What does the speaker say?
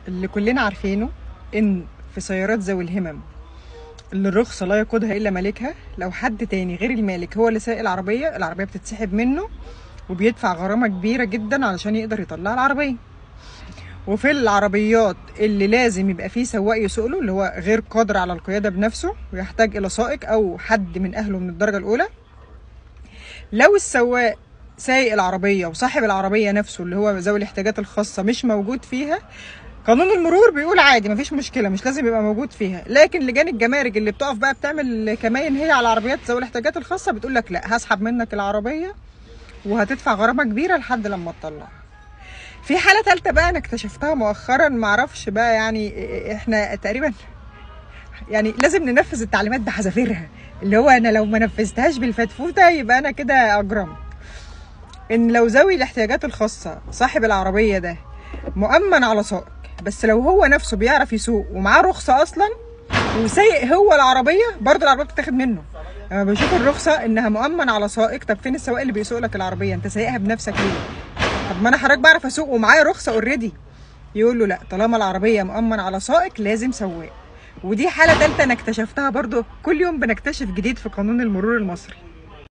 اللي كلنا عارفينه ان في سيارات ذوي الهمم اللي الرخصة لا يقودها الا مالكها، لو حد تاني غير المالك هو اللي سايق العربية بتتسحب منه وبيدفع غرامة كبيرة جدا علشان يقدر يطلع العربية. وفي العربيات اللي لازم يبقى فيه سواق يسوق له، اللي هو غير قادر على القيادة بنفسه ويحتاج الى سائق او حد من اهله من الدرجة الاولى، لو السواق سايق العربية وصاحب العربية نفسه اللي هو ذوي الاحتياجات الخاصة مش موجود فيها، قانون المرور بيقول عادي مفيش مشكله، مش لازم يبقى موجود فيها. لكن لجان الجمارك اللي بتقف بقى بتعمل كماين هي على العربيات ذوي الاحتياجات الخاصه بتقول لك لا، هسحب منك العربيه وهتدفع غرامه كبيره لحد لما تطلع. في حاله ثالثه بقى انا اكتشفتها مؤخرا، معرفش بقى يعني احنا تقريبا يعني لازم ننفذ التعليمات بحذافيرها، اللي هو انا لو ما نفذتهاش بالفتفوته يبقى انا كده اجرمت. ان لو ذوي الاحتياجات الخاصه صاحب العربيه ده مؤمن على سائق، بس لو هو نفسه بيعرف يسوق ومعاه رخصه اصلا وسايق هو العربيه، برضه العربيه بتتاخد منه. لما بشوف الرخصه انها مؤمن على سائق، طب فين السواق اللي بيسوق لك العربيه؟ انت سايقها بنفسك ليه؟ طب ما انا حضرتك بعرف اسوق ومعايا رخصه اوريدي. يقول له لا، طالما العربيه مؤمن على سائق لازم سواق. ودي حاله ثالثه انا اكتشفتها برضه، كل يوم بنكتشف جديد في قانون المرور المصري.